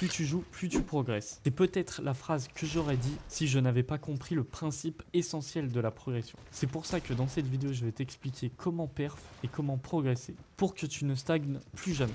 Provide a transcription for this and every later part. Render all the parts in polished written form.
plus tu joues, plus tu progresses. C'est peut-être la phrase que j'aurais dit si je n'avais pas compris le principe essentiel de la progression. C'est pour ça que dans cette vidéo, je vais t'expliquer comment perf et comment progresser pour que tu ne stagnes plus jamais.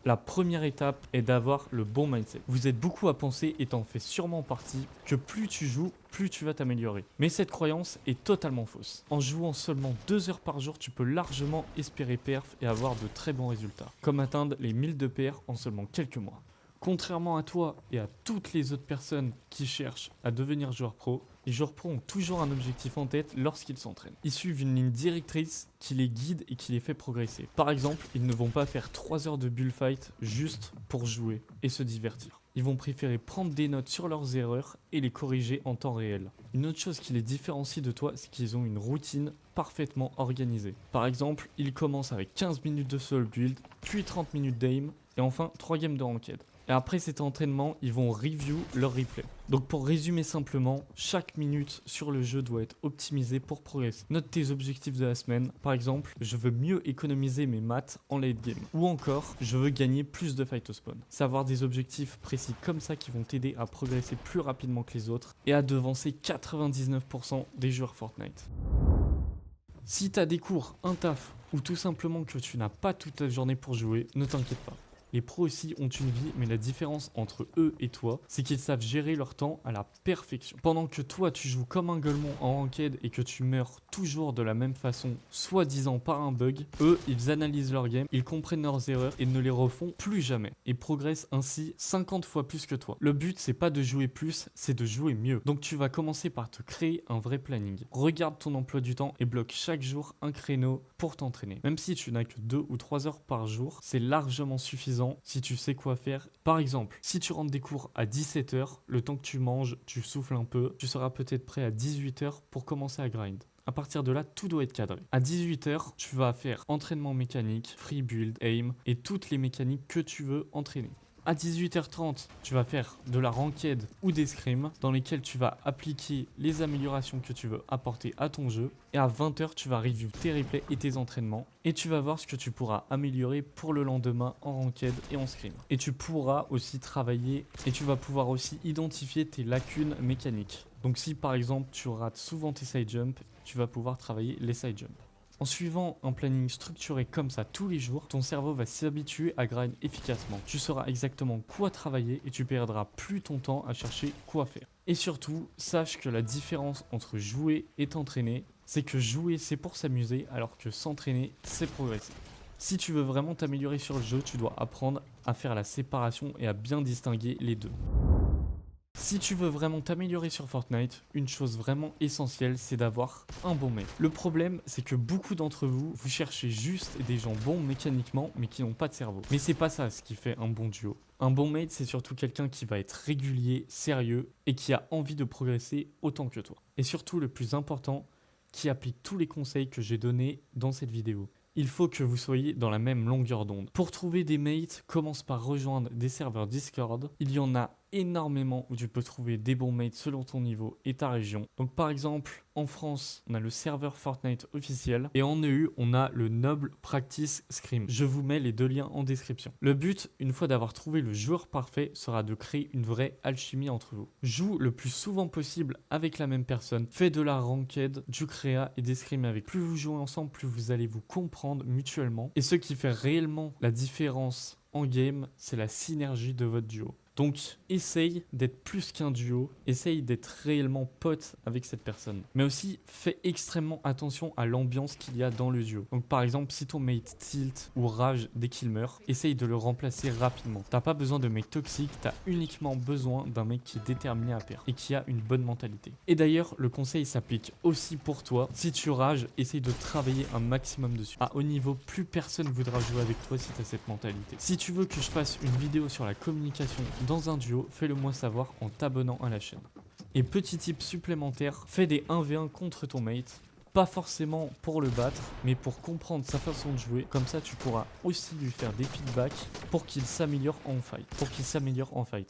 La première étape est d'avoir le bon mindset. Vous êtes beaucoup à penser, et t'en fais sûrement partie, que plus tu joues, plus tu vas t'améliorer. Mais cette croyance est totalement fausse. En jouant seulement 2 heures par jour, tu peux largement espérer perf et avoir de très bons résultats, comme atteindre les 1000 de perf en seulement quelques mois. Contrairement à toi et à toutes les autres personnes qui cherchent à devenir joueur pro, les joueurs pro ont toujours un objectif en tête lorsqu'ils s'entraînent. Ils suivent une ligne directrice qui les guide et qui les fait progresser. Par exemple, ils ne vont pas faire 3 heures de bullfight juste pour jouer et se divertir. Ils vont préférer prendre des notes sur leurs erreurs et les corriger en temps réel. Une autre chose qui les différencie de toi, c'est qu'ils ont une routine parfaitement organisée. Par exemple, ils commencent avec 15 minutes de solo build, puis 30 minutes d'aim, et enfin 3 games de ranked. Et après cet entraînement, ils vont review leur replay. Donc pour résumer simplement, chaque minute sur le jeu doit être optimisée pour progresser. Note tes objectifs de la semaine. Par exemple, je veux mieux économiser mes maths en late game. Ou encore, je veux gagner plus de fight au spawn. C'est avoir des objectifs précis comme ça qui vont t'aider à progresser plus rapidement que les autres et à devancer 99% des joueurs Fortnite. Si tu as des cours, un taf ou tout simplement que tu n'as pas toute la journée pour jouer, ne t'inquiète pas. Les pros aussi ont une vie, mais la différence entre eux et toi, c'est qu'ils savent gérer leur temps à la perfection. Pendant que toi, tu joues comme un golemon en ranked et que tu meurs toujours de la même façon, soi-disant par un bug, eux, ils analysent leur game, ils comprennent leurs erreurs et ne les refont plus jamais. Et progressent ainsi 50 fois plus que toi. Le but, c'est pas de jouer plus, c'est de jouer mieux. Donc tu vas commencer par te créer un vrai planning. Regarde ton emploi du temps et bloque chaque jour un créneau pour t'entraîner. Même si tu n'as que 2 ou 3 heures par jour, c'est largement suffisant si tu sais quoi faire. Par exemple, si tu rentres des cours à 17h, le temps que tu manges, tu souffles un peu, tu seras peut-être prêt à 18h pour commencer à grind. À partir de là, tout doit être cadré. À 18h, tu vas faire entraînement mécanique, free build, aim et toutes les mécaniques que tu veux entraîner. À 18h30, tu vas faire de la ranked ou des scrims dans lesquels tu vas appliquer les améliorations que tu veux apporter à ton jeu. Et à 20h, tu vas review tes replays et tes entraînements. Et tu vas voir ce que tu pourras améliorer pour le lendemain en ranked et en scrim. Et tu pourras aussi travailler et tu vas pouvoir aussi identifier tes lacunes mécaniques. Donc si par exemple tu rates souvent tes side jumps, tu vas pouvoir travailler les side jumps. En suivant un planning structuré comme ça tous les jours, ton cerveau va s'habituer à grind efficacement. Tu sauras exactement quoi travailler et tu perdras plus ton temps à chercher quoi faire. Et surtout, sache que la différence entre jouer et t'entraîner, c'est que jouer c'est pour s'amuser alors que s'entraîner c'est progresser. Si tu veux vraiment t'améliorer sur le jeu, tu dois apprendre à faire la séparation et à bien distinguer les deux. Si tu veux vraiment t'améliorer sur Fortnite, une chose vraiment essentielle, c'est d'avoir un bon mate. Le problème, c'est que beaucoup d'entre vous, vous cherchez juste des gens bons mécaniquement, mais qui n'ont pas de cerveau. Mais c'est pas ça ce qui fait un bon duo. Un bon mate, c'est surtout quelqu'un qui va être régulier, sérieux, et qui a envie de progresser autant que toi. Et surtout, le plus important, qui applique tous les conseils que j'ai donnés dans cette vidéo. Il faut que vous soyez dans la même longueur d'onde. Pour trouver des mates, commence par rejoindre des serveurs Discord. Il y en a énormément où tu peux trouver des bons mates selon ton niveau et ta région. Donc par exemple, en France, on a le serveur Fortnite officiel et en EU, on a le Noble Practice Scrim. Je vous mets les deux liens en description. Le but, une fois d'avoir trouvé le joueur parfait, sera de créer une vraie alchimie entre vous. Joue le plus souvent possible avec la même personne. Fais de la ranked, du créa et des scrims avec. Plus vous jouez ensemble, plus vous allez vous comprendre mutuellement. Et ce qui fait réellement la différence en game, c'est la synergie de votre duo. Donc, essaye d'être plus qu'un duo, essaye d'être réellement pote avec cette personne. Mais aussi, fais extrêmement attention à l'ambiance qu'il y a dans le duo. Donc par exemple, si ton mate tilt ou rage dès qu'il meurt, essaye de le remplacer rapidement. T'as pas besoin de mec toxique, t'as uniquement besoin d'un mec qui est déterminé à perdre et qui a une bonne mentalité. Et d'ailleurs, le conseil s'applique aussi pour toi. Si tu rages, essaye de travailler un maximum dessus. À haut niveau, plus personne voudra jouer avec toi si t'as cette mentalité. Si tu veux que je fasse une vidéo sur la communication dans un duo, fais-le moi savoir en t'abonnant à la chaîne. Et petit tip supplémentaire, fais des 1v1 contre ton mate. Pas forcément pour le battre, mais pour comprendre sa façon de jouer. Comme ça, tu pourras aussi lui faire des feedbacks pour qu'il s'améliore en fight.